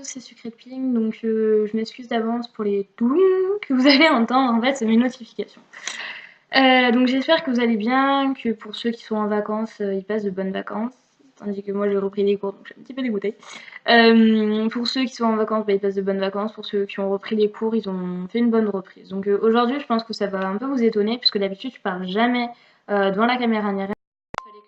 C'est Secret Ping, donc je m'excuse d'avance pour les doum que vous allez entendre, en fait c'est mes notifications. Donc j'espère que vous allez bien, que pour ceux qui sont en vacances, ils passent de bonnes vacances, tandis que moi j'ai repris les cours donc je suis un petit peu dégoûtée. Pour ceux qui sont en vacances, bah, ils passent de bonnes vacances, pour ceux qui ont repris les cours, ils ont fait une bonne reprise. Donc aujourd'hui je pense que ça va un peu vous étonner, puisque d'habitude je parle jamais devant la caméra ni rien.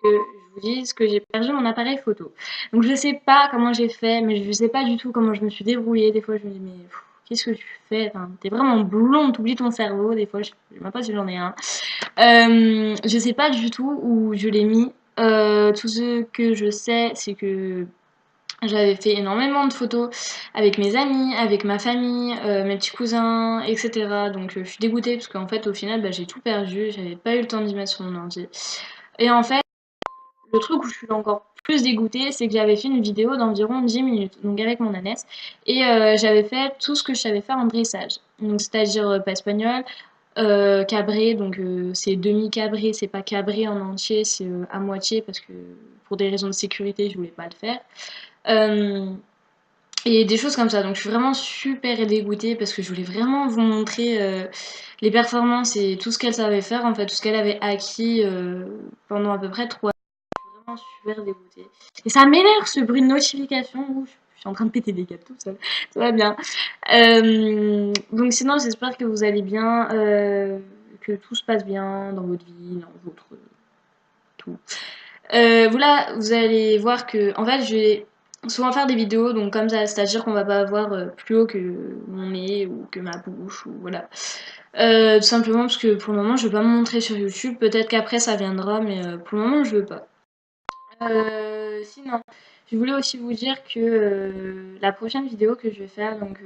Que je vous dise que j'ai perdu mon appareil photo. Donc je sais pas comment j'ai fait, mais je sais pas du tout comment je me suis débrouillée. Des fois je me dis mais qu'est-ce que tu fais, enfin, t'es vraiment blonde, t'oublies ton cerveau. Des fois je sais même pas si j'en ai un. Je sais pas du tout où je l'ai mis. Tout ce que je sais c'est que j'avais fait énormément de photos avec mes amis, avec ma famille, mes petits cousins, etc. Donc je suis dégoûtée parce qu'en fait au final bah, j'ai tout perdu, j'avais pas eu le temps d'y mettre sur mon ordi. Et en fait le truc où je suis encore plus dégoûtée, c'est que j'avais fait une vidéo d'environ 10 minutes, donc avec mon ânesse, et j'avais fait tout ce que je savais faire en dressage. Donc c'est-à-dire pas espagnol, cabré, donc c'est demi-cabré, c'est pas cabré en entier, c'est à moitié parce que pour des raisons de sécurité, je voulais pas le faire. Euh, et des choses comme ça, donc je suis vraiment super dégoûtée parce que je voulais vraiment vous montrer les performances et tout ce qu'elle savait faire, en fait, tout ce qu'elle avait acquis pendant à peu près 3 vraiment super dégoûtée. Et ça m'énerve ce bruit de notification où je suis en train de péter des câbles tout seul. Ça va bien. Donc sinon, j'espère que vous allez bien, que tout se passe bien dans votre vie, dans votre tout. Voilà, vous allez voir que, en fait, je vais souvent faire des vidéos, donc comme ça, c'est-à-dire qu'on va pas avoir plus haut que mon nez ou que ma bouche, ou voilà. Tout simplement parce que pour le moment, je veux pas me montrer sur YouTube. Peut-être qu'après ça viendra, mais pour le moment, je veux pas. Sinon, je voulais aussi vous dire que la prochaine vidéo que je vais faire, donc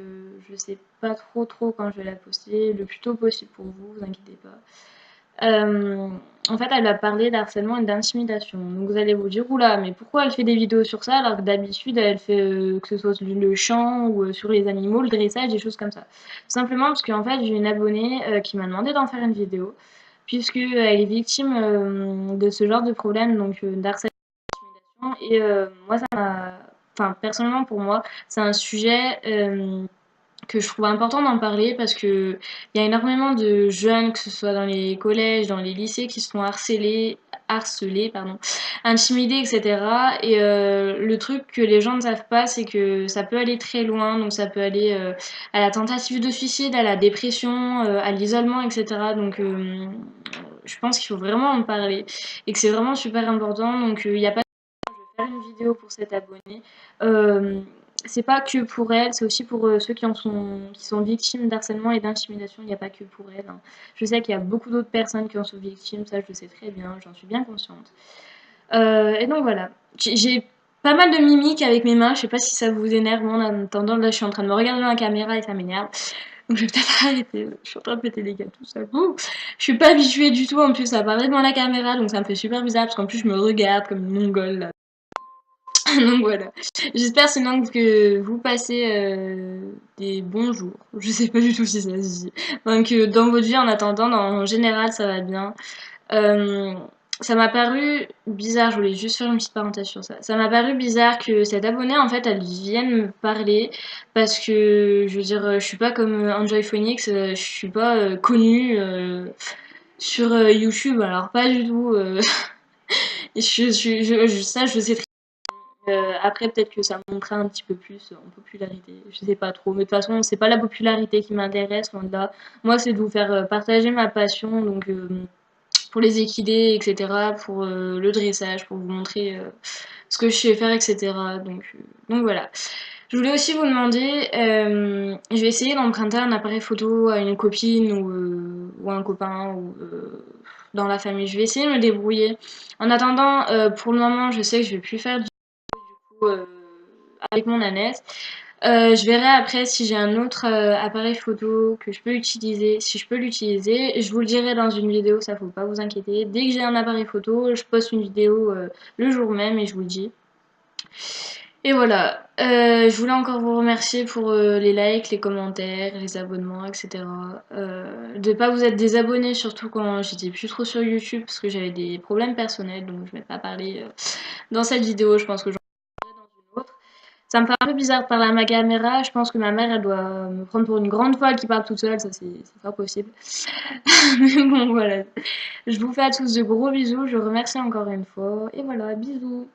je sais pas trop quand je vais la poster, le plus tôt possible pour vous, vous inquiétez pas. En fait, elle va parler d'harcèlement et d'intimidation. Donc vous allez vous dire, oula, mais pourquoi elle fait des vidéos sur ça alors que d'habitude elle fait que ce soit le chant ou sur les animaux, le dressage, des choses comme ça. Tout simplement parce qu'en fait, j'ai une abonnée qui m'a demandé d'en faire une vidéo, puisque elle est victime de ce genre de problème, donc d'harcèlement. Et moi, ça m'a. Enfin, personnellement, pour moi, c'est un sujet que je trouve important d'en parler parce que il y a énormément de jeunes, que ce soit dans les collèges, dans les lycées, qui se font harcelés, pardon, intimidés, etc. Et le truc que les gens ne savent pas, c'est que ça peut aller très loin. Donc ça peut aller à la tentative de suicide, à la dépression, à l'isolement, etc. Donc je pense qu'il faut vraiment en parler et que c'est vraiment super important. Donc il n'y a pas faire une vidéo pour cette abonnée. Euh, c'est pas que pour elle, c'est aussi pour ceux qui sont victimes d'harcèlement et d'intimidation. Il n'y a pas que pour elle, hein. Je sais qu'il y a beaucoup d'autres personnes qui en sont victimes, ça je le sais très bien, j'en suis bien consciente. Et donc voilà, j'ai pas mal de mimiques avec mes mains, je sais pas si ça vous énerve, moi en attendant là je suis en train de me regarder dans la caméra et ça m'énerve. Donc je vais peut-être arrêter, je suis en train de péter des câbles tout seul. Je suis pas habituée du tout en plus à parler devant la caméra, donc ça me fait super bizarre parce qu'en plus je me regarde comme une mongole là. Donc voilà. J'espère sinon que vous passez des bons jours. Je sais pas du tout si ça se dit. Donc dans votre vie en attendant, en général ça va bien. Euh, Ça m'a paru bizarre, je voulais juste faire une petite parenthèse sur ça. Ça m'a paru bizarre que cette abonnée en fait elle vienne me parler parce que je veux dire je suis pas comme Enjoy Phonics, je suis pas connue sur YouTube, alors pas du tout. Ça je sais. Après, peut-être que ça monterait un petit peu plus en popularité. Je sais pas trop. Mais de toute façon, c'est pas la popularité qui m'intéresse, loin de là. Moi, c'est de vous faire partager ma passion, donc pour les équidés, etc., pour le dressage, pour vous montrer ce que je sais faire, etc. Donc voilà. Je voulais aussi vous demander, je vais essayer d'emprunter un appareil photo à une copine ou à un copain ou dans la famille. Je vais essayer de me débrouiller. En attendant, pour le moment, je sais que je vais plus faire euh, avec mon ânesse. Je verrai après si j'ai un autre appareil photo que je peux utiliser, si je peux l'utiliser. Je vous le dirai dans une vidéo, ça faut pas vous inquiéter. Dès que j'ai un appareil photo, je poste une vidéo le jour même et je vous le dis. Et voilà, je voulais encore vous remercier pour les likes, les commentaires, les abonnements, etc. De pas vous être désabonné, surtout quand j'étais plus trop sur YouTube, parce que j'avais des problèmes personnels, donc je vais pas parler dans cette vidéo, je pense que j'en parlerai dans une autre. Ça me fait un peu bizarre de parler à ma caméra. Je pense que ma mère, elle doit me prendre pour une grande folle qui parle toute seule. Ça, c'est pas possible. Mais bon, voilà. Je vous fais à tous de gros bisous. Je remercie encore une fois. Et voilà, bisous.